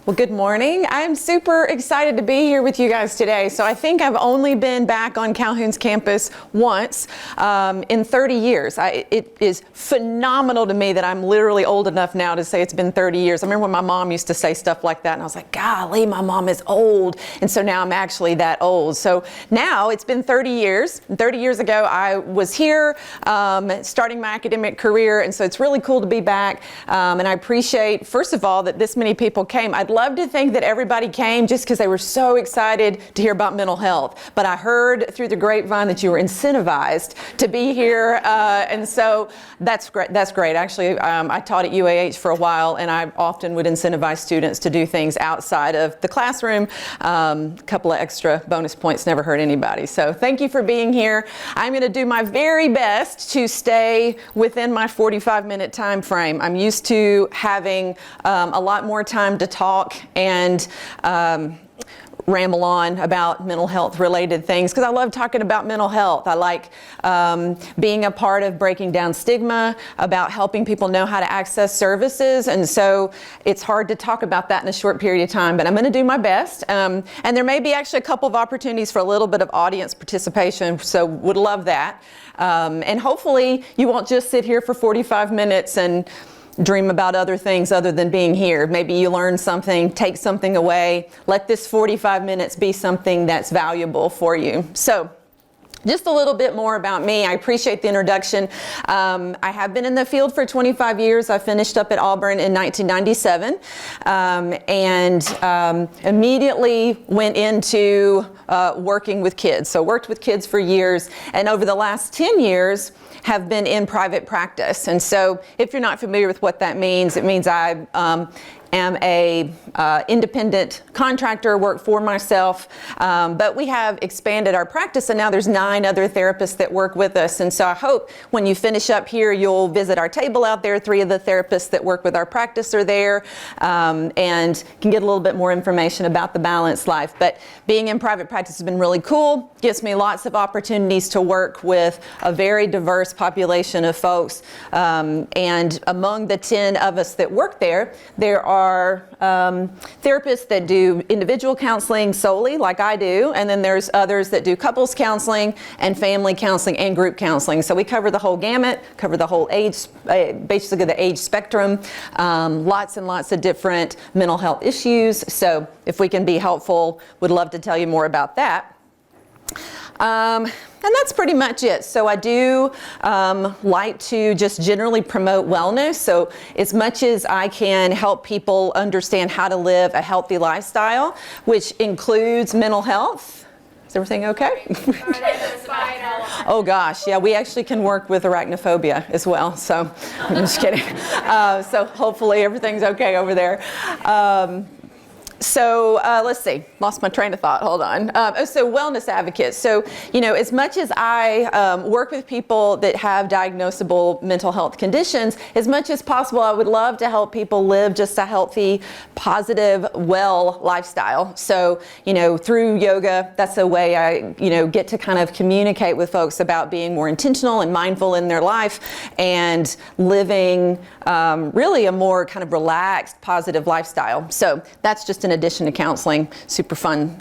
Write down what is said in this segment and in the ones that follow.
Well, good morning. I'm super excited to be here with you guys today. So I think I've only been back on Calhoun's campus once in 30 years. It is phenomenal to me that I'm literally old enough now to say it's been 30 years. I remember when my mom used to say stuff like that and I was like, golly, my mom is old. And so now I'm actually that old. So now it's been 30 years. 30 years ago, I was here starting my academic career. And so it's really cool to be back. And I appreciate, first of all, that this many people came. I'd love to think that everybody came just because they were so excited to hear about mental health. But I heard through the grapevine that you were incentivized to be here. And so that's great. That's great. Actually, I taught at UAH for a while, and I often would incentivize students to do things outside of the classroom. A couple of extra bonus points never hurt anybody. So thank you for being here. I'm going to do my very best to stay within my 45-minute time frame. I'm used to having a lot more time to talk and ramble on about mental health related things because I love talking about mental health. I like being a part of breaking down stigma, about helping people know how to access services, and so it's hard to talk about that in a short period of time, but I'm going to do my best. And there may be actually a couple of opportunities for a little bit of audience participation, so would love that. And hopefully you won't just sit here for 45 minutes and dream about other things other than being here. Maybe you learn something, take something away. Let this 45 minutes be something that's valuable for you. So just a little bit more about me. I appreciate the introduction. I have been in the field for 25 years. I finished up at Auburn in 1997 and immediately went into working with kids. So worked with kids for years, and over the last 10 years have been in private practice. And so if you're not familiar with what that means, it means I am a independent contractor, work for myself, but we have expanded our practice and now there's 9 other therapists that work with us. And so I hope when you finish up here, you'll visit our table out there. 3 of the therapists that work with our practice are there, and can get a little bit more information about the balanced life. But being in private practice has been really cool. Gives me lots of opportunities to work with a very diverse population of folks. And among the 10 of us that work there, there are therapists that do individual counseling solely, like I do, and then there's others that do couples counseling and family counseling and group counseling. So we cover the whole gamut, cover the whole age, basically the age spectrum, lots and lots of different mental health issues. So if we can be helpful, would love to tell you more about that. And that's pretty much it. So I do like to just generally promote wellness. So as much as I can help people understand how to live a healthy lifestyle, which includes mental health. Is everything okay? Oh gosh, yeah, we actually can work with arachnophobia as well. So I'm just kidding. So hopefully everything's okay over there. So let's see, lost my train of thought, hold on. So wellness advocates. So, you know, as much as I work with people that have diagnosable mental health conditions, as much as possible, I would love to help people live just a healthy, positive, well lifestyle. So, you know, through yoga, that's a way I, you know, get to kind of communicate with folks about being more intentional and mindful in their life and living really a more kind of relaxed, positive lifestyle. So that's just in addition to counseling, super fun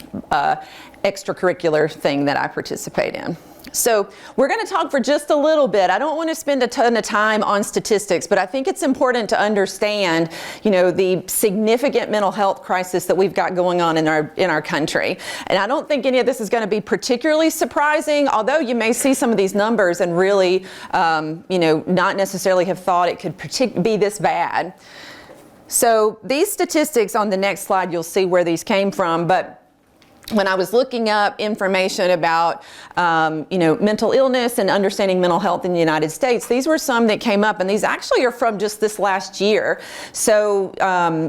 extracurricular thing that I participate in. So we're going to talk for just a little bit. I don't want to spend a ton of time on statistics, but I think it's important to understand, you know, the significant mental health crisis that we've got going on in our country. And I don't think any of this is going to be particularly surprising, although you may see some of these numbers and really, you know, not necessarily have thought it could be this bad. So these statistics on the next slide, you'll see where these came from, but when I was looking up information about, you know, mental illness and understanding mental health in the United States, these were some that came up, and these actually are from just this last year. So,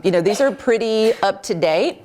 you know, these are pretty up to date.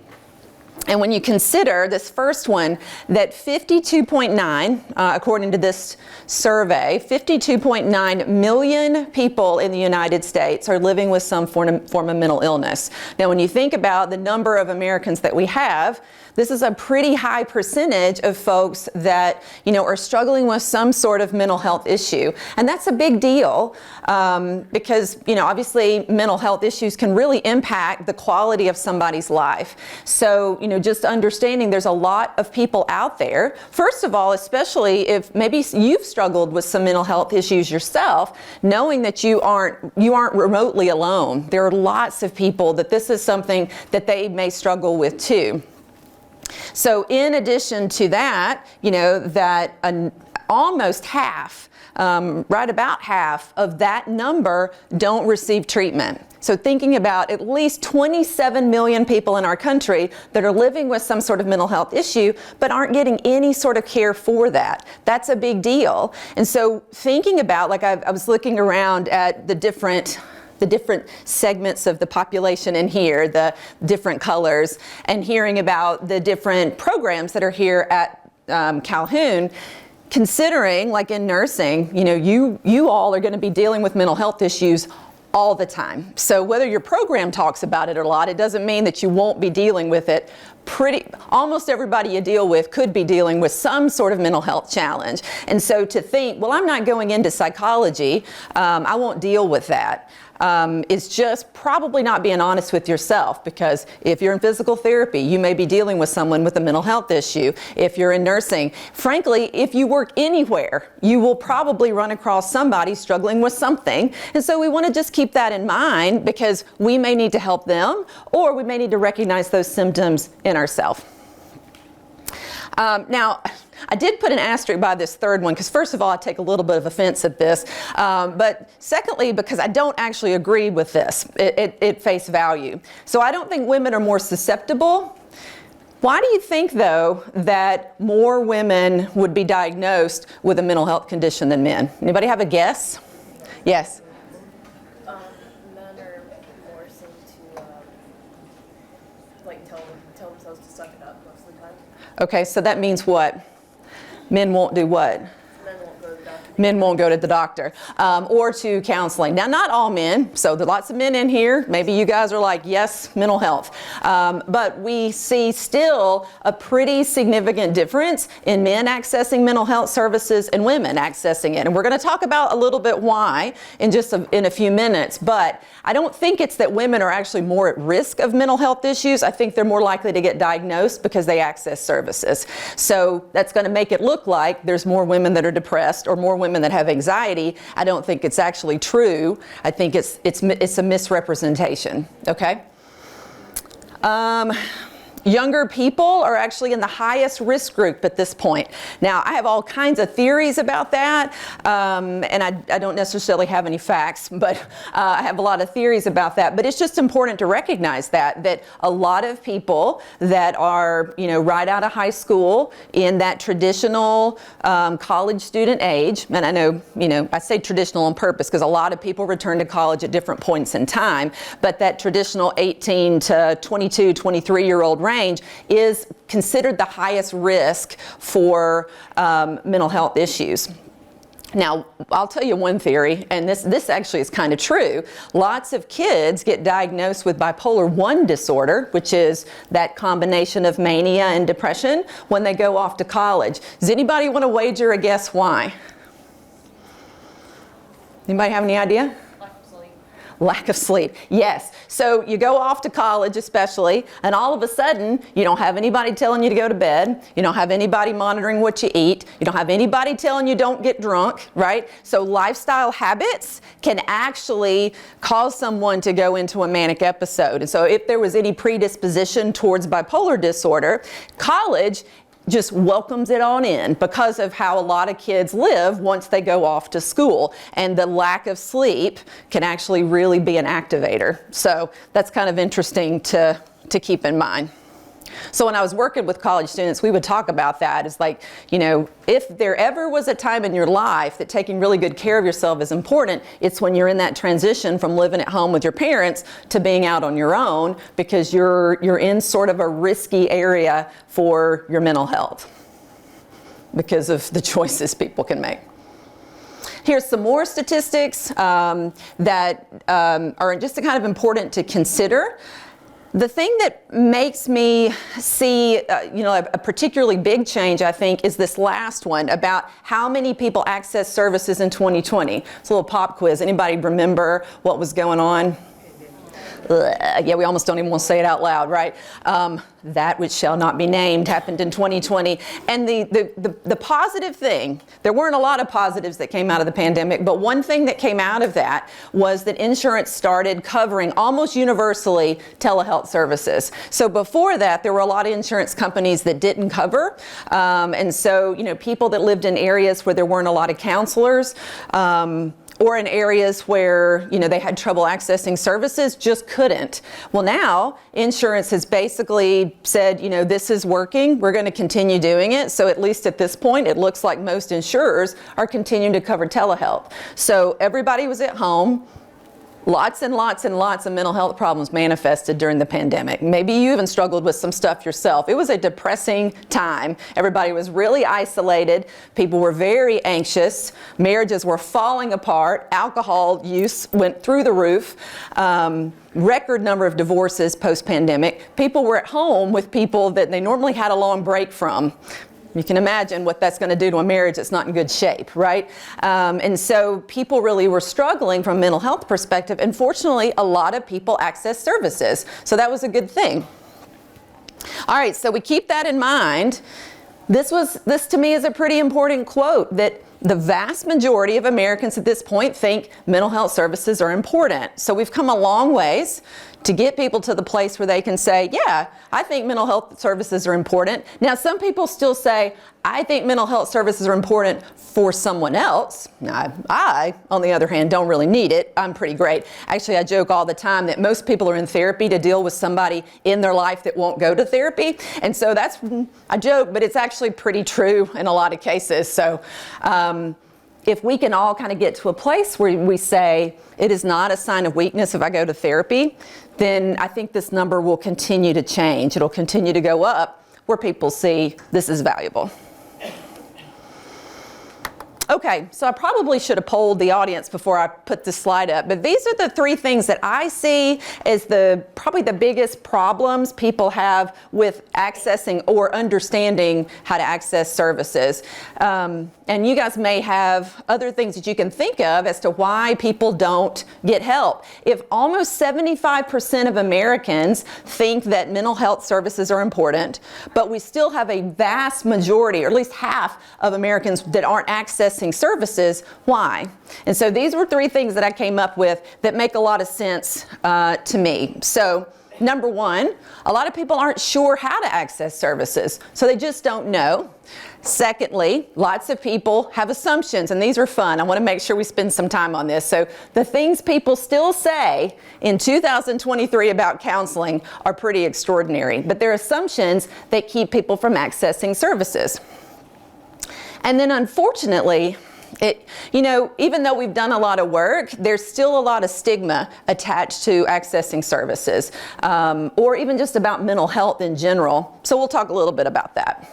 And when you consider this first one, that 52.9, according to this survey, 52.9 million people in the United States are living with some form of mental illness. Now, when you think about the number of Americans that we have, this is a pretty high percentage of folks that, are struggling with some sort of mental health issue. And that's a big deal because, obviously mental health issues can really impact the quality of somebody's life. So, just understanding there's a lot of people out there. First of all, especially if maybe you've struggled with some mental health issues yourself, knowing that you aren't remotely alone. There are lots of people that this is something that they may struggle with too. So in addition to that, almost half, right about half of that number don't receive treatment. So thinking about at least 27 million people in our country that are living with some sort of mental health issue but aren't getting any sort of care for that. That's a big deal. And so thinking about, I was looking around at the different segments of the population in here, the different colors, and hearing about the different programs that are here at Calhoun, considering, like in nursing, you all are going to be dealing with mental health issues all the time. So whether your program talks about it a lot, it doesn't mean that you won't be dealing with it. Almost everybody you deal with could be dealing with some sort of mental health challenge. And so to think, well, I'm not going into psychology, I won't deal with that. Is just probably not being honest with yourself, because if you're in physical therapy, you may be dealing with someone with a mental health issue. If you're in nursing, frankly, if you work anywhere, you will probably run across somebody struggling with something. And so we want to just keep that in mind, because we may need to help them, or we may need to recognize those symptoms in ourselves. Now, I did put an asterisk by this third one because, first of all, I take a little bit of offense at this, but secondly, because I don't actually agree with this at face value. So I don't think women are more susceptible. Why do you think, though, that more women would be diagnosed with a mental health condition than men? Anybody have a guess? Yes? Men are more seen to tell themselves to suck it up most of the time. Okay, so that means what? Men won't do what? Men won't go to the doctor or to counseling. Now, not all men, so there are lots of men in here. Maybe you guys are like, yes, mental health. But we see still a pretty significant difference in men accessing mental health services and women accessing it. And we're going to talk about a little bit why in a few minutes. But I don't think it's that women are actually more at risk of mental health issues. I think they're more likely to get diagnosed because they access services. So that's going to make it look like there's more women that are depressed or more women that have anxiety. I don't think it's actually true. I think it's a misrepresentation. Okay. Younger people are actually in the highest risk group at this point. Now, I have all kinds of theories about that, and I don't necessarily have any facts, but I have a lot of theories about that. But it's just important to recognize that a lot of people that are, right out of high school in that traditional college student age, and I know, I say traditional on purpose because a lot of people return to college at different points in time, but that traditional 18 to 22, 23-year-old range is considered the highest risk for mental health issues. Now, I'll tell you one theory, and this actually is kind of true. Lots of kids get diagnosed with bipolar 1 disorder, which is that combination of mania and depression, when they go off to college. Does anybody want to wager a guess why? Anybody have any idea? Lack of sleep, yes. So you go off to college especially, and all of a sudden, you don't have anybody telling you to go to bed. You don't have anybody monitoring what you eat. You don't have anybody telling you don't get drunk, right? So lifestyle habits can actually cause someone to go into a manic episode. And so if there was any predisposition towards bipolar disorder, college just welcomes it on in because of how a lot of kids live once they go off to school. And the lack of sleep can actually really be an activator. So that's kind of interesting to keep in mind. So when I was working with college students, we would talk about that. It's like, you know, if there ever was a time in your life that taking really good care of yourself is important, it's when you're in that transition from living at home with your parents to being out on your own, because you're in sort of a risky area for your mental health because of the choices people can make. Here's some more statistics that are just kind of important to consider. The thing that makes me see, a particularly big change, I think, is this last one about how many people access services in 2020. It's a little pop quiz. Anybody remember what was going on? Yeah, we almost don't even want to say it out loud, right? That which shall not be named happened in 2020. And the positive thing, there weren't a lot of positives that came out of the pandemic, but one thing that came out of that was that insurance started covering almost universally telehealth services. So before that, there were a lot of insurance companies that didn't cover. And so, you know, people that lived in areas where there weren't a lot of counselors, or in areas where, you know, they had trouble accessing services, just couldn't. Well, now insurance has basically said, you know, this is working, we're going to continue doing it. So at least at this point, it looks like most insurers are continuing to cover telehealth. So everybody was at home. Lots and lots and lots of mental health problems manifested during the pandemic. Maybe you even struggled with some stuff yourself. It was a depressing time. Everybody was really isolated. People were very anxious. Marriages were falling apart. Alcohol use went through the roof. Record number of divorces post-pandemic. People were at home with people that they normally had a long break from. You can imagine what that's going to do to a marriage that's not in good shape, right? And so people really were struggling from a mental health perspective. And fortunately, a lot of people access services. So that was a good thing. All right, so we keep that in mind. This to me is a pretty important quote, that the vast majority of Americans at this point think mental health services are important. So we've come a long ways to get people to the place where they can say, yeah, I think mental health services are important. Now, some people still say, I think mental health services are important for someone else. I, on the other hand, don't really need it. I'm pretty great. Actually, I joke all the time that most people are in therapy to deal with somebody in their life that won't go to therapy. And so that's, I joke, but it's actually pretty true in a lot of cases. So if we can all kind of get to a place where we say, it is not a sign of weakness if I go to therapy, then I think this number will continue to change. It'll continue to go up where people see this is valuable. Okay, so I probably should have polled the audience before I put this slide up, but these are the three things that I see as probably the biggest problems people have with accessing or understanding how to access services. And you guys may have other things that you can think of as to why people don't get help. If almost 75% of Americans think that mental health services are important, but we still have a vast majority, or at least half of Americans that aren't accessing services, why? And so these were three things that I came up with that make a lot of sense to me. So number one, a lot of people aren't sure how to access services, so they just don't know. Secondly, lots of people have assumptions, and these are fun. I want to make sure we spend some time on this. So the things people still say in 2023 about counseling are pretty extraordinary, but they're assumptions that keep people from accessing services. And then unfortunately, even though we've done a lot of work, there's still a lot of stigma attached to accessing services, or even just about mental health in general. So we'll talk a little bit about that.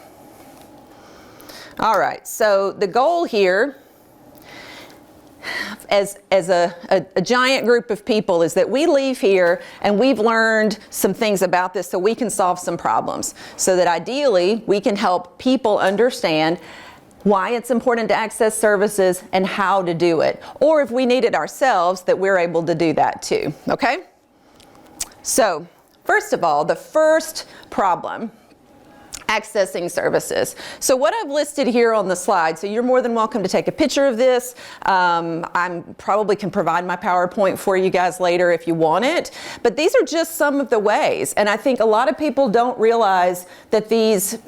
All right, so the goal here, as a giant group of people, is that we leave here and we've learned some things about this so we can solve some problems, so that ideally we can help people understand why it's important to access services and how to do it. Or if we need it ourselves, that we're able to do that too, okay? So, first of all, the first problem, accessing services. So what I've listed here on the slide, so you're more than welcome to take a picture of this. I probably can provide my PowerPoint for you guys later if you want it. But these are just some of the ways. And I think a lot of people don't realize that these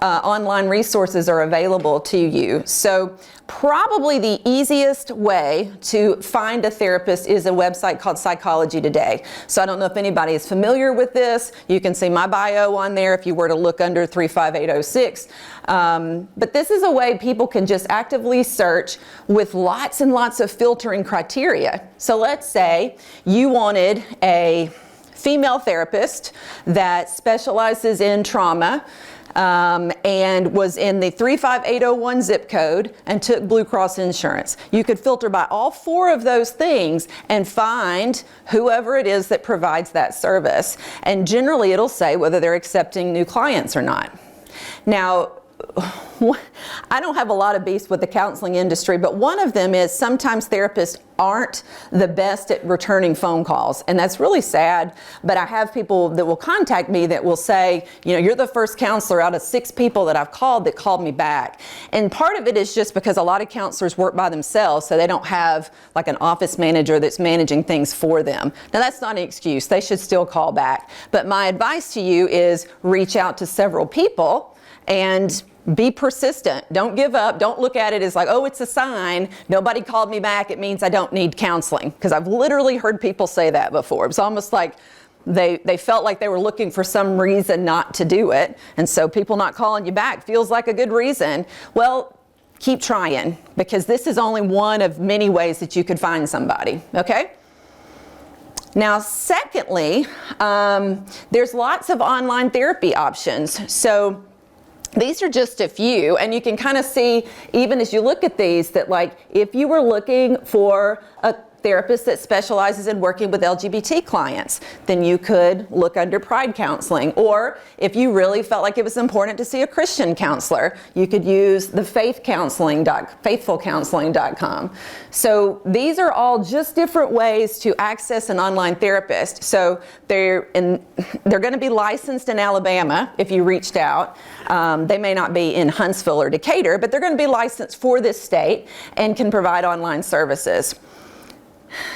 online resources are available to you. So probably the easiest way to find a therapist is a website called Psychology Today. So I don't know if anybody is familiar with this. You can see my bio on there if you were to look under 35806. But this is a way people can just actively search with lots and lots of filtering criteria. So let's say you wanted a female therapist that specializes in trauma, and was in the 35801 zip code and took Blue Cross insurance. You could filter by all 4 of those things and find whoever it is that provides that service. And generally it'll say whether they're accepting new clients or not. Now, I don't have a lot of beef with the counseling industry, but one of them is sometimes therapists aren't the best at returning phone calls, and that's really sad. But I have people that will contact me that will say, you know, you're the first counselor out of 6 people that I've called that called me back. And part of it is just because a lot of counselors work by themselves, so they don't have like an office manager that's managing things for them. Now that's not an excuse, they should still call back. But my advice to you is reach out to several people and be persistent. Don't give up. Don't look at it as like, oh, it's a sign. Nobody called me back. It means I don't need counseling. Because I've literally heard people say that before. It's almost like they felt like they were looking for some reason not to do it. And so people not calling you back feels like a good reason. Well, keep trying, because this is only one of many ways that you could find somebody. Okay? Now, secondly, there's lots of online therapy options. So these are just a few, and you can kind of see, even as you look at these, that like if you were looking for a therapist that specializes in working with LGBT clients, then you could look under Pride Counseling. Or if you really felt like it was important to see a Christian counselor, you could use the faithfulcounseling.com. So these are all just different ways to access an online therapist. So they're going to be licensed in Alabama if you reached out. They may not be in Huntsville or Decatur, but they're going to be licensed for this state and can provide online services.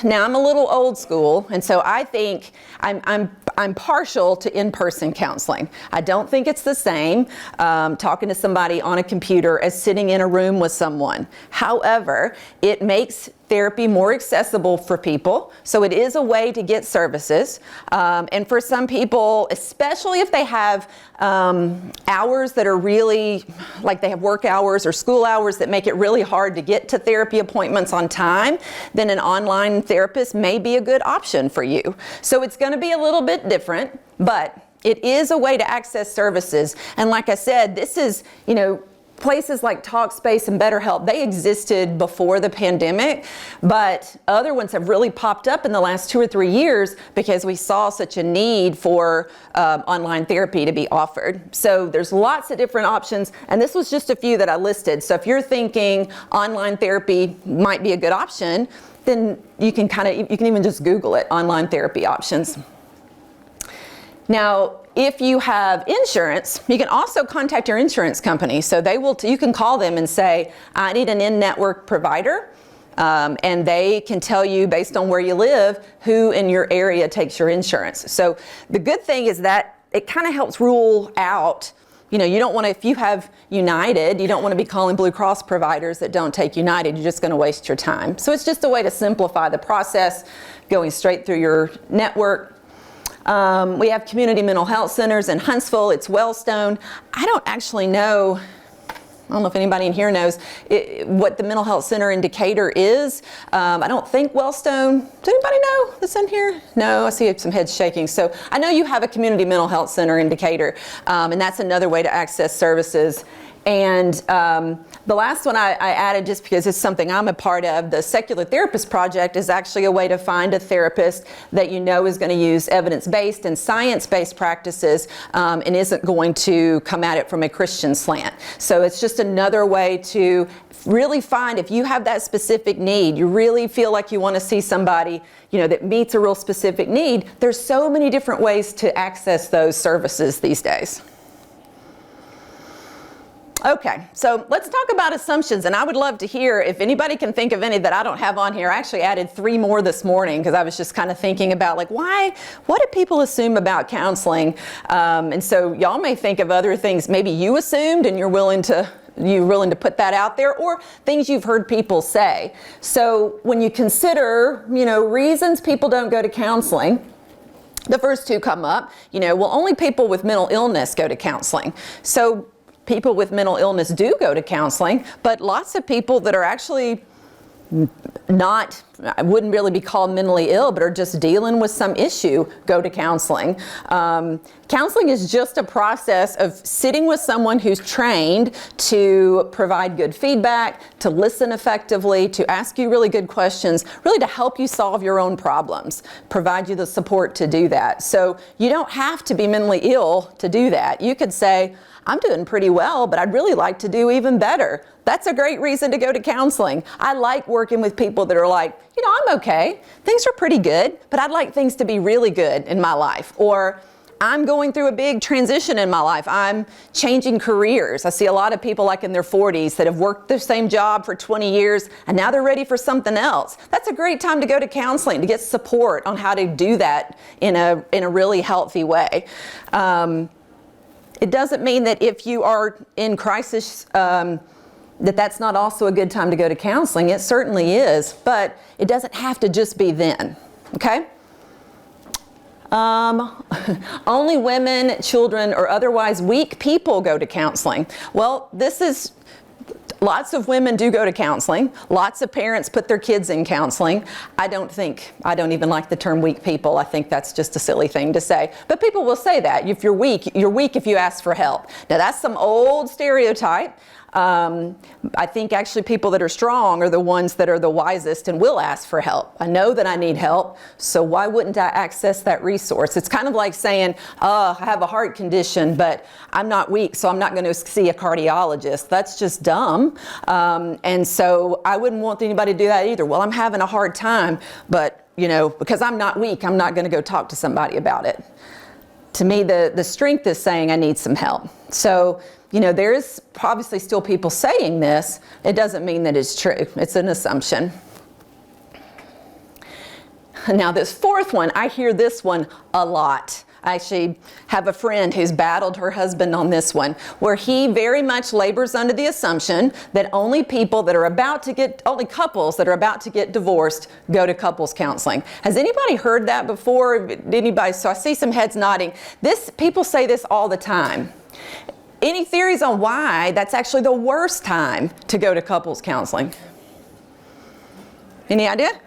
Now, I'm a little old school, and so I think I'm partial to in-person counseling. I don't think it's the same talking to somebody on a computer as sitting in a room with someone. However, it makes therapy more accessible for people, so it is a way to get services. And for some people, especially if they have hours that are really, like they have work hours or school hours that make it really hard to get to therapy appointments on time, then an online therapist may be a good option for you. So it's going to be a little bit different, but it is a way to access services. And like I said, this is, you know, places like Talkspace and BetterHelp, they existed before the pandemic, but other ones have really popped up in the last 2 or 3 years because we saw such a need for online therapy to be offered. So there's lots of different options, and this was just a few that I listed. So if you're thinking online therapy might be a good option, then you can even just Google it, online therapy options. Now, if you have insurance, you can also contact your insurance company. So you can call them and say, I need an in-network provider, and they can tell you based on where you live who in your area takes your insurance. So the good thing is that it kind of helps rule out, you know, you don't want to, if you have United, you don't want to be calling Blue Cross providers that don't take United. You're just going to waste your time. So it's just a way to simplify the process, going straight through your network. We have community mental health centers in Huntsville. It's Wellstone. I don't actually know, I don't know if anybody in here knows what the mental health center in Decatur is. I don't think Wellstone. Does anybody know that's in here? No, I see some heads shaking. So I know you have a community mental health center in Decatur, and that's another way to access services. And the last one I added just because it's something I'm a part of, the Secular Therapist Project is actually a way to find a therapist that you know is going to use evidence-based and science-based practices and isn't going to come at it from a Christian slant. So it's just another way to really find, if you have that specific need, you really feel like you want to see somebody, you know, that meets a real specific need, there's so many different ways to access those services these days. Okay, so let's talk about assumptions, and I would love to hear if anybody can think of any that I don't have on here. I actually added 3 more this morning because I was just kind of thinking about like what do people assume about counseling? And so y'all may think of other things maybe you assumed and you're willing to put that out there, or things you've heard people say. So when you consider, reasons people don't go to counseling, the first 2 come up, well, only people with mental illness go to counseling. So people with mental illness do go to counseling, but lots of people that are actually I wouldn't really be called mentally ill, but are just dealing with some issue, go to counseling. Counseling is just a process of sitting with someone who's trained to provide good feedback, to listen effectively, to ask you really good questions, really to help you solve your own problems, provide you the support to do that. So you don't have to be mentally ill to do that. You could say, I'm doing pretty well, but I'd really like to do even better. That's a great reason to go to counseling. I like working with people that are like, I'm okay. Things are pretty good, but I'd like things to be really good in my life. Or I'm going through a big transition in my life. I'm changing careers. I see a lot of people like in their 40s that have worked the same job for 20 years and now they're ready for something else. That's a great time to go to counseling to get support on how to do that in a really healthy way. It doesn't mean that if you are in crisis, that's not also a good time to go to counseling. It certainly is, but it doesn't have to just be then, okay? Only women, children, or otherwise weak people go to counseling. Well, lots of women do go to counseling. Lots of parents put their kids in counseling. I don't even like the term weak people. I think that's just a silly thing to say. But people will say that. If you're weak if you ask for help. Now that's some old stereotype. I think actually people that are strong are the ones that are the wisest and will ask for help. I know that I need help, so why wouldn't I access that resource? It's kind of like saying, I have a heart condition, but I'm not weak, so I'm not going to see a cardiologist. That's just dumb. And so I wouldn't want anybody to do that either. Well, I'm having a hard time, but because I'm not weak, I'm not going to go talk to somebody about it. To me, the strength is saying I need some help. So, there is obviously still people saying this. It doesn't mean that it's true. It's an assumption. Now, this 4th one, I hear this one a lot. I actually have a friend who's battled her husband on this one, where he very much labors under the assumption that only couples that are about to get divorced go to couples counseling. Has anybody heard that before? Anybody? So I see some heads nodding. People say this all the time. Any theories on why that's actually the worst time to go to couples counseling? Any idea?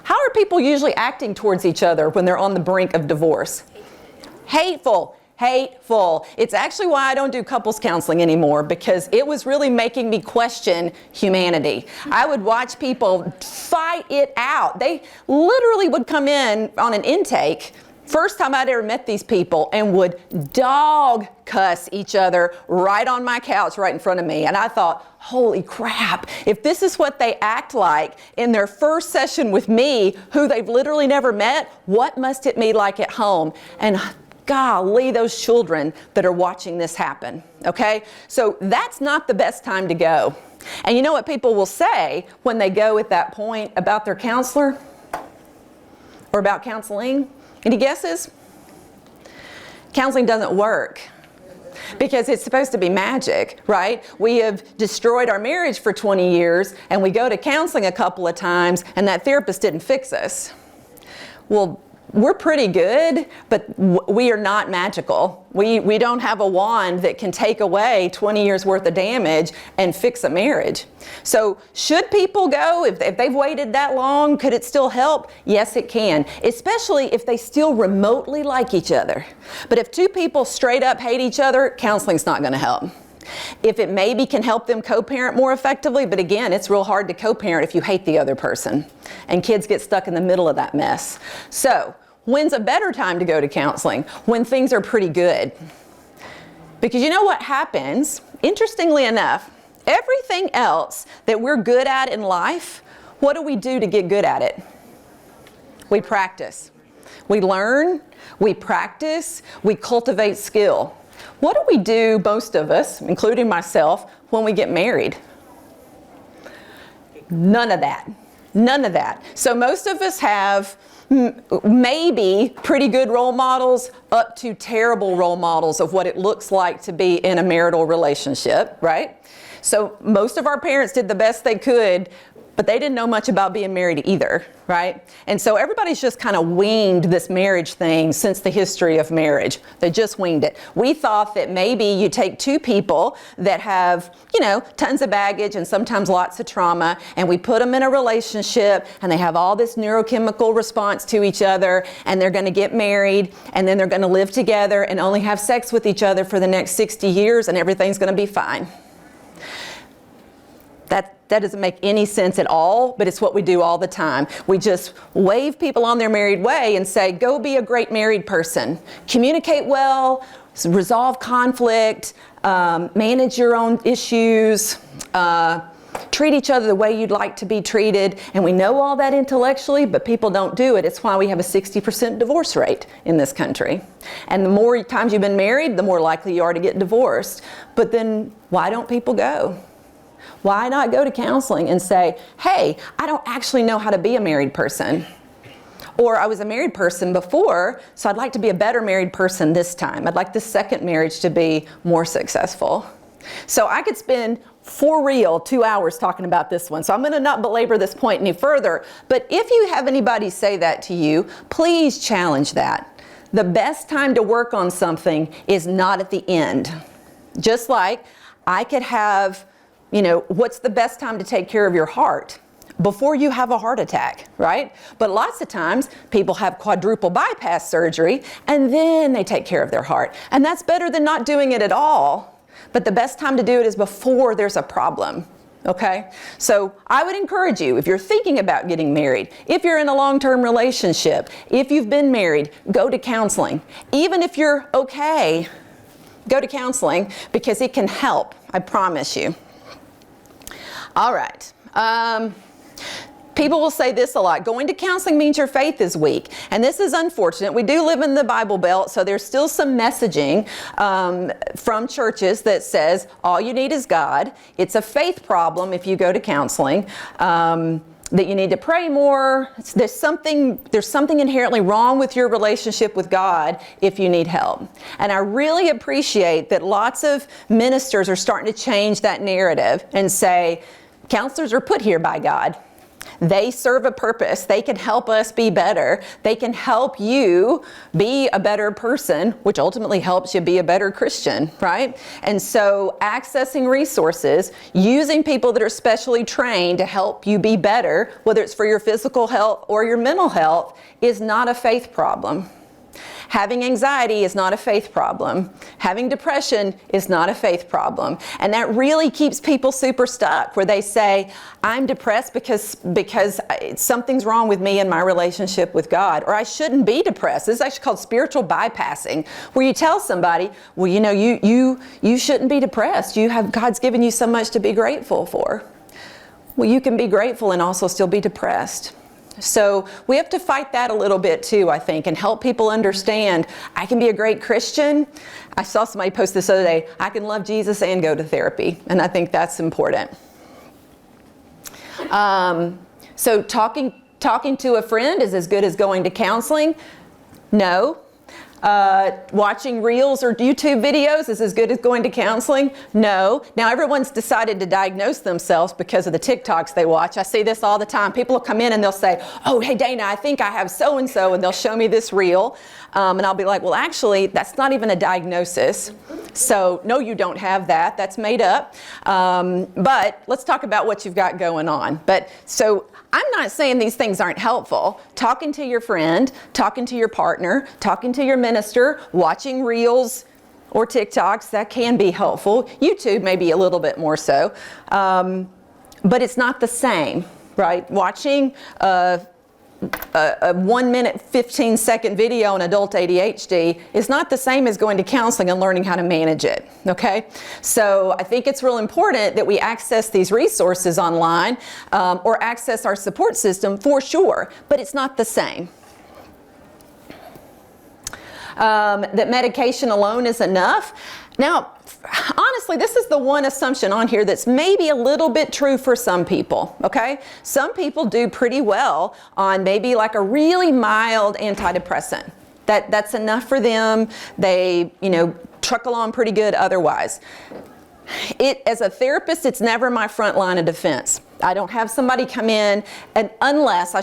How are people usually acting towards each other when they're on the brink of divorce? Hateful. It's actually why I don't do couples counseling anymore, because it was really making me question humanity. I would watch people fight it out. They literally would come in on an intake, first time I'd ever met these people, and would dog cuss each other right on my couch right in front of me. And I thought, holy crap, if this is what they act like in their first session with me, who they've literally never met, what must it be like at home? And golly, those children that are watching this happen, okay? So that's not the best time to go. And you know what people will say when they go at that point about their counselor or about counseling? Any guesses? Counseling doesn't work because it's supposed to be magic, right? We have destroyed our marriage for 20 years and we go to counseling a couple of times and that therapist didn't fix us. Well, we're pretty good, but we are not magical. We don't have a wand that can take away 20 years worth of damage and fix a marriage. So should people go? If they've waited that long, could it still help? Yes, it can, especially if they still remotely like each other. But if 2 people straight up hate each other, counseling's not going to help. If it maybe can help them co-parent more effectively, but again, it's real hard to co-parent if you hate the other person. And kids get stuck in the middle of that mess. So, when's a better time to go to counseling? When things are pretty good. Because you know what happens? Interestingly enough, everything else that we're good at in life, what do we do to get good at it? We practice. We learn, we practice, we cultivate skill. What do we do, most of us, including myself, when we get married? None of that. None of that. So most of us have maybe pretty good role models up to terrible role models of what it looks like to be in a marital relationship, right? So most of our parents did the best they could, but they didn't know much about being married either, right? And so everybody's just kind of winged this marriage thing since the history of marriage. They just winged it. We thought that maybe you take two people that have, tons of baggage and sometimes lots of trauma, and we put them in a relationship, and they have all this neurochemical response to each other, and they're going to get married, and then they're going to live together and only have sex with each other for the next 60 years, and everything's going to be fine. That doesn't make any sense at all, but it's what we do all the time. We just wave people on their married way and say, go be a great married person. Communicate well, resolve conflict, manage your own issues, treat each other the way you'd like to be treated. And we know all that intellectually, but people don't do it. It's why we have a 60% divorce rate in this country. And the more times you've been married, the more likely you are to get divorced. But then why don't people go? Why not go to counseling and say, hey, I don't actually know how to be a married person. Or I was a married person before, so I'd like to be a better married person this time. I'd like the second marriage to be more successful. So I could spend, for real, 2 hours talking about this one. So I'm going to not belabor this point any further. But if you have anybody say that to you, please challenge that. The best time to work on something is not at the end. Just like I could have, what's the best time to take care of your heart? Before you have a heart attack, right? But lots of times people have quadruple bypass surgery and then they take care of their heart. And that's better than not doing it at all. But the best time to do it is before there's a problem. Okay? So I would encourage you, if you're thinking about getting married, if you're in a long-term relationship, if you've been married, go to counseling. Even if you're okay, go to counseling because it can help, I promise you. All right. People will say this a lot. Going to counseling means your faith is weak. And this is unfortunate. We do live in the Bible Belt, so there's still some messaging from churches that says all you need is God. It's a faith problem if you go to counseling. That you need to pray more. There's something inherently wrong with your relationship with God if you need help. And I really appreciate that lots of ministers are starting to change that narrative and say, counselors are put here by God. They serve a purpose. They can help us be better. They can help you be a better person, which ultimately helps you be a better Christian, right? And so accessing resources, using people that are specially trained to help you be better, whether it's for your physical health or your mental health, is not a faith problem. Having anxiety is not a faith problem. Having depression is not a faith problem. And that really keeps people super stuck, where they say, I'm depressed because something's wrong with me and my relationship with God. Or I shouldn't be depressed. This is actually called spiritual bypassing, where you tell somebody, well, you shouldn't be depressed. God's given you so much to be grateful for. Well, you can be grateful and also still be depressed. So we have to fight that a little bit too, I think, and help people understand I can be a great Christian. I saw somebody post this other day, I can love Jesus and go to therapy. And I think that's important. So talking to a friend is as good as going to counseling? No. Watching reels or YouTube videos is as good as going to counseling? No. Now everyone's decided to diagnose themselves because of the TikToks they watch. I see this all the time. People will come in and they'll say, oh, hey Dana, I think I have so-and-so, and they'll show me this reel. And I'll be like, well, actually, that's not even a diagnosis. So no, you don't have that. That's made up. But let's talk about what you've got going on. So I'm not saying these things aren't helpful. Talking to your friend, talking to your partner, talking to your minister, watching reels or TikToks, that can be helpful. YouTube maybe a little bit more so. But it's not the same, right? Watching a 1 minute, 15-second video on adult ADHD is not the same as going to counseling and learning how to manage it, okay? So I think it's real important that we access these resources online or access our support system for sure, but it's not the same. that medication alone is enough. Now, honestly, this is the one assumption on here that's maybe a little bit true for some people, okay? Some people do pretty well on maybe like a really mild antidepressant. That's enough for them. They, truckle on pretty good otherwise. As a therapist, it's never my front line of defense. I don't have somebody come in, and unless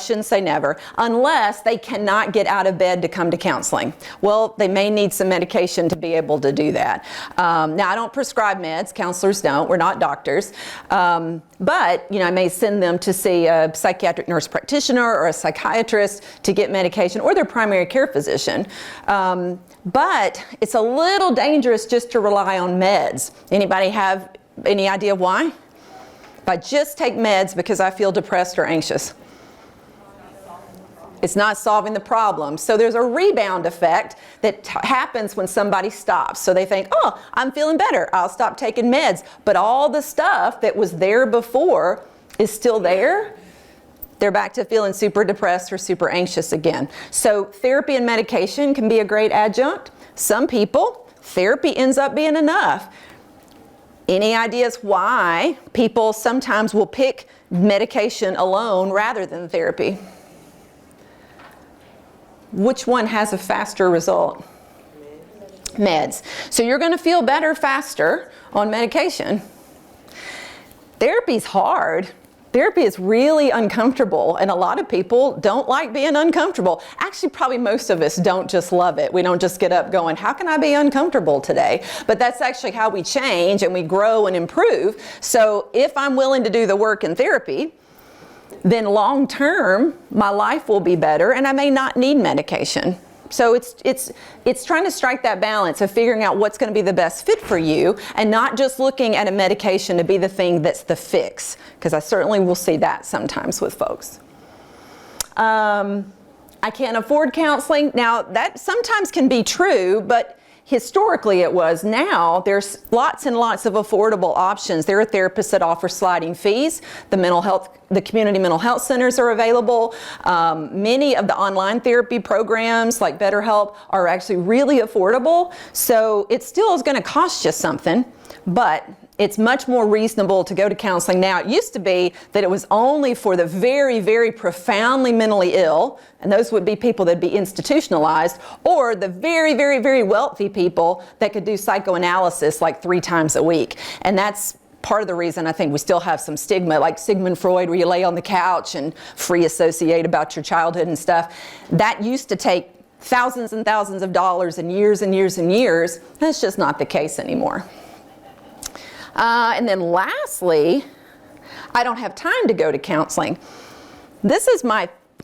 they cannot get out of bed to come to counseling. Well, they may need some medication to be able to do that. Now, I don't prescribe meds. Counselors don't. We're not doctors. But, I may send them to see a psychiatric nurse practitioner or a psychiatrist to get medication, or their primary care physician. But it's a little dangerous just to rely on meds. Anybody have any idea why? If I just take meds because I feel depressed or anxious, it's not solving the problem. So there's a rebound effect that happens when somebody stops. So they think, oh, I'm feeling better, I'll stop taking meds. But all the stuff that was there before is still there. They're back to feeling super depressed or super anxious again. So therapy and medication can be a great adjunct. Some people, therapy ends up being enough. Any ideas why people sometimes will pick medication alone rather than therapy? Which one has a faster result? Meds. So you're going to feel better faster on medication. Therapy's hard. Therapy is really uncomfortable, and a lot of people don't like being uncomfortable. Actually, probably most of us don't just love it. We don't just get up going, how can I be uncomfortable today? But that's actually how we change and we grow and improve. So if I'm willing to do the work in therapy, then long term, my life will be better and I may not need medication. So it's trying to strike that balance of figuring out what's going to be the best fit for you, and not just looking at a medication to be the thing that's the fix, because I certainly will see that sometimes with folks. I can't afford counseling. Now, that sometimes can be true, but historically it was. Now there's lots and lots of affordable options. There are therapists that offer sliding fees. The community mental health centers are available. Many of the online therapy programs like BetterHelp are actually really affordable. So it still is going to cost you something, but it's much more reasonable to go to counseling now. It used to be that it was only for the very, very profoundly mentally ill, and those would be people that would be institutionalized, or the very, very, very wealthy people that could do psychoanalysis like 3 times a week. And that's part of the reason I think we still have some stigma, like Sigmund Freud, where you lay on the couch and free associate about your childhood and stuff. That used to take thousands and thousands of dollars and years and years and years. That's just not the case anymore. And then lastly, I don't have time to go to counseling. This is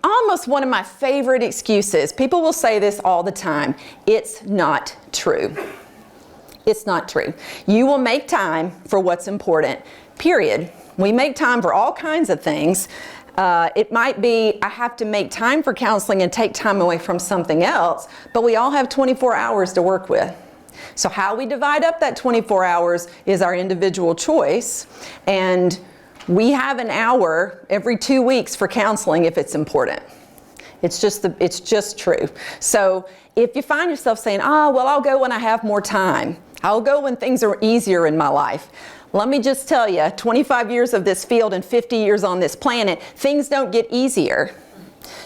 almost one of my favorite excuses. People will say this all the time. It's not true. It's not true. You will make time for what's important, period. We make time for all kinds of things. It might be I have to make time for counseling and take time away from something else, but we all have 24 hours to work with. So how we divide up that 24 hours is our individual choice, and we have an hour every 2 weeks for counseling if it's important. It's just true. So if you find yourself saying, well, I'll go when I have more time. I'll go when things are easier in my life. Let me just tell you, 25 years of this field and 50 years on this planet, things don't get easier.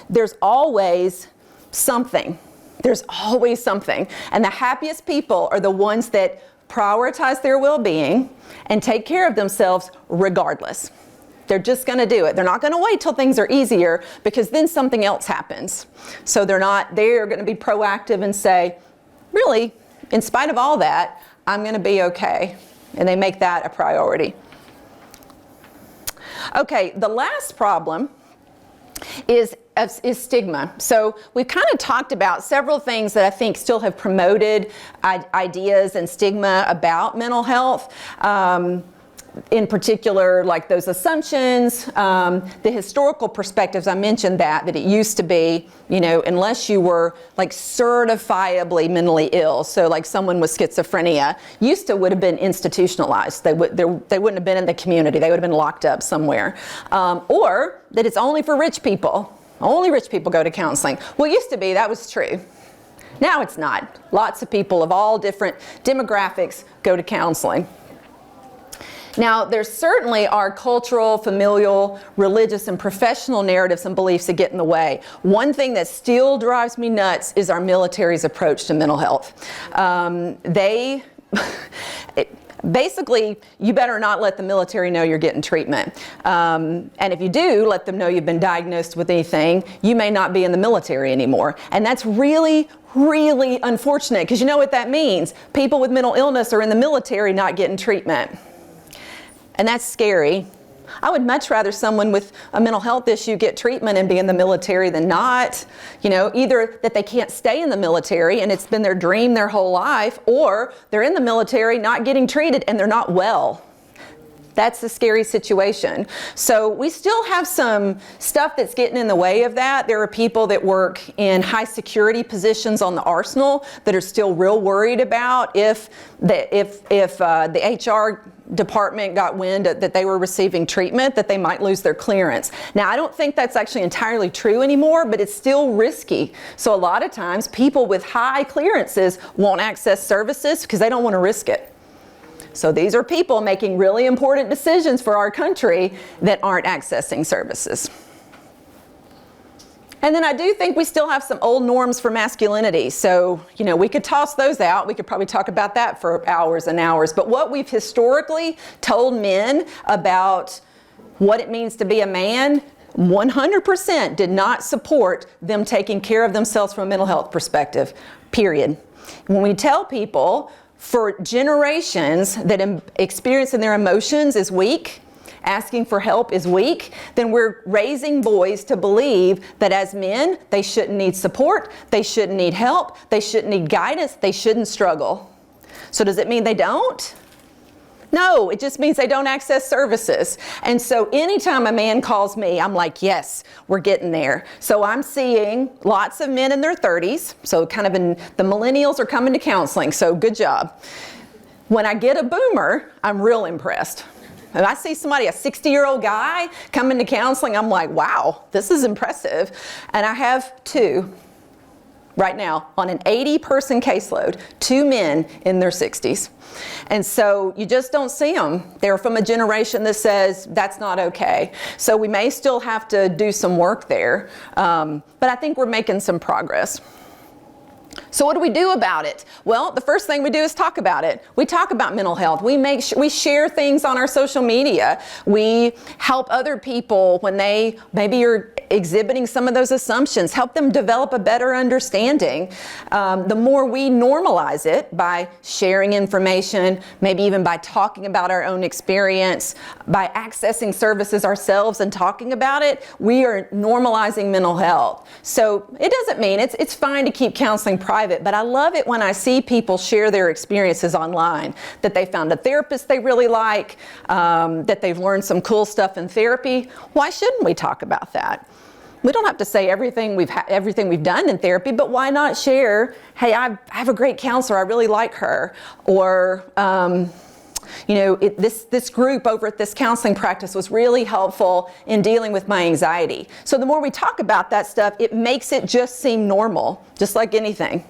There's always something. There's always something. And the happiest people are the ones that prioritize their well-being and take care of themselves regardless. They're just going to do it. They're not going to wait till things are easier, because then something else happens. So they're going to be proactive and say, really, in spite of all that, I'm going to be okay. And they make that a priority. Okay, the last problem is stigma. So we've kind of talked about several things that I think still have promoted ideas and stigma about mental health. In particular, like those assumptions, the historical perspectives. I mentioned that it used to be, unless you were like certifiably mentally ill, so like someone with schizophrenia, would have been institutionalized. They wouldn't have been in the community. They would have been locked up somewhere. Or that it's only for rich people. Only rich people go to counseling. Well, it used to be that was true. Now it's not. Lots of people of all different demographics go to counseling. Now, there certainly are cultural, familial, religious, and professional narratives and beliefs that get in the way. One thing that still drives me nuts is our military's approach to mental health. Basically, you better not let the military know you're getting treatment. And if you do let them know you've been diagnosed with anything, you may not be in the military anymore. And that's really, really unfortunate, because you know what that means. People with mental illness are in the military not getting treatment. And that's scary. I would much rather someone with a mental health issue get treatment and be in the military than not. You know, either that they can't stay in the military and it's been their dream their whole life, or they're in the military not getting treated and they're not well. That's the scary situation. So we still have some stuff that's getting in the way of that. There are people that work in high security positions on the arsenal that are still real worried about if the HR department got wind that they were receiving treatment, that they might lose their clearance. Now, I don't think that's actually entirely true anymore, but it's still risky. So a lot of times people with high clearances won't access services because they don't want to risk it. So these are people making really important decisions for our country that aren't accessing services. And then I do think we still have some old norms for masculinity. So, you know, we could toss those out. We could probably talk about that for hours and hours. But what we've historically told men about what it means to be a man, 100% did not support them taking care of themselves from a mental health perspective, period. When we tell people for generations that experiencing their emotions is weak, asking for help is weak, then we're raising boys to believe that as men, they shouldn't need support, they shouldn't need help, they shouldn't need guidance, they shouldn't struggle. So does it mean they don't? No, it just means they don't access services. And so anytime a man calls me, I'm like, yes, we're getting there. So I'm seeing lots of men in their 30s. So kind of the millennials are coming to counseling. So good job. When I get a boomer, I'm real impressed. If I see somebody, a 60-year-old guy, coming to counseling, I'm like, wow, this is impressive. And I have two right now on an 80-person caseload, 2 men in their 60s. And so you just don't see them. They're from a generation that says that's not okay. So we may still have to do some work there, but I think we're making some progress. So what do we do about it? Well, the first thing we do is talk about it. We talk about mental health. We share things on our social media. We help other people when they maybe are exhibiting some of those assumptions, help them develop a better understanding. The more we normalize it by sharing information, maybe even by talking about our own experience, by accessing services ourselves and talking about it, we are normalizing mental health. So it doesn't mean it's fine to keep counseling private, but I love it when I see people share their experiences online, that they found a therapist they really like, that they've learned some cool stuff in therapy. Why shouldn't we talk about that? We don't have to say everything we've done in therapy, but why not share, hey, I have a great counselor, I really like her, or you know, this group over at this counseling practice was really helpful in dealing with my anxiety. So the more we talk about that stuff, it makes it just seem normal, just like anything.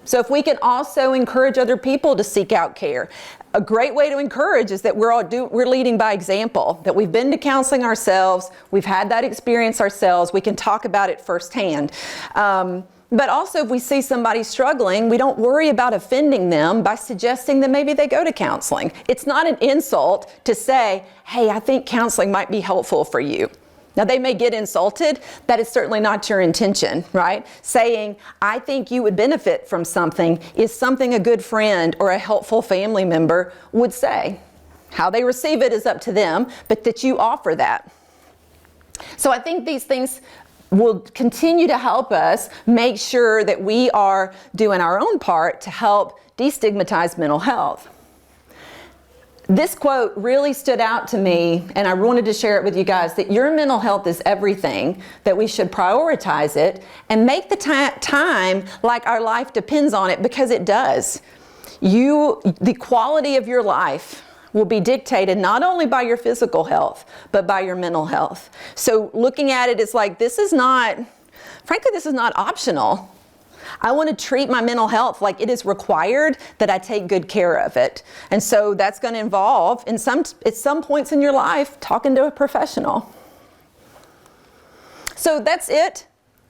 So if we can also encourage other people to seek out care. A great way to encourage is that we're leading by example, that we've been to counseling ourselves, we've had that experience ourselves, we can talk about it firsthand. But also if we see somebody struggling, we don't worry about offending them by suggesting that maybe they go to counseling. It's not an insult to say, hey, I think counseling might be helpful for you. Now, they may get insulted. That is certainly not your intention, right? Saying, I think you would benefit from something is something a good friend or a helpful family member would say. How they receive it is up to them, but that you offer that. So I think these things will continue to help us make sure that we are doing our own part to help destigmatize mental health. This quote really stood out to me, and I wanted to share it with you guys, that your mental health is everything, that we should prioritize it and make the time like our life depends on it, because it does. The quality of your life will be dictated not only by your physical health, but by your mental health. So looking at it, it's like, this is not optional. I want to treat my mental health like it is required that I take good care of it. And so that's going to involve, at some points in your life, talking to a professional. So that's it.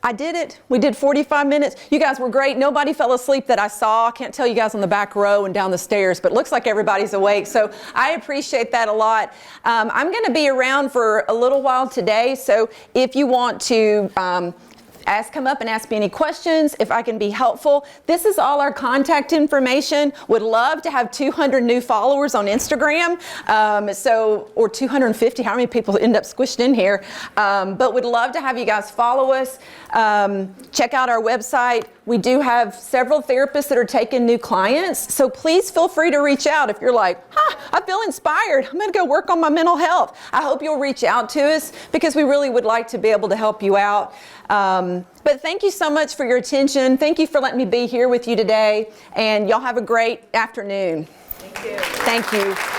I did it. We did 45 minutes. You guys were great. Nobody fell asleep that I saw. I can't tell you guys on the back row and down the stairs, but it looks like everybody's awake. So I appreciate that a lot. I'm going to be around for a little while today. So if you want to come up and ask me any questions, if I can be helpful. This is all our contact information. Would love to have 200 new followers on Instagram, or 250, how many people end up squished in here. But would love to have you guys follow us. Check out our website. We do have several therapists that are taking new clients, so please feel free to reach out if you're like, I feel inspired. I'm going to go work on my mental health. I hope you'll reach out to us because we really would like to be able to help you out. But thank you so much for your attention. Thank you for letting me be here with you today, and y'all have a great afternoon. Thank you. Thank you.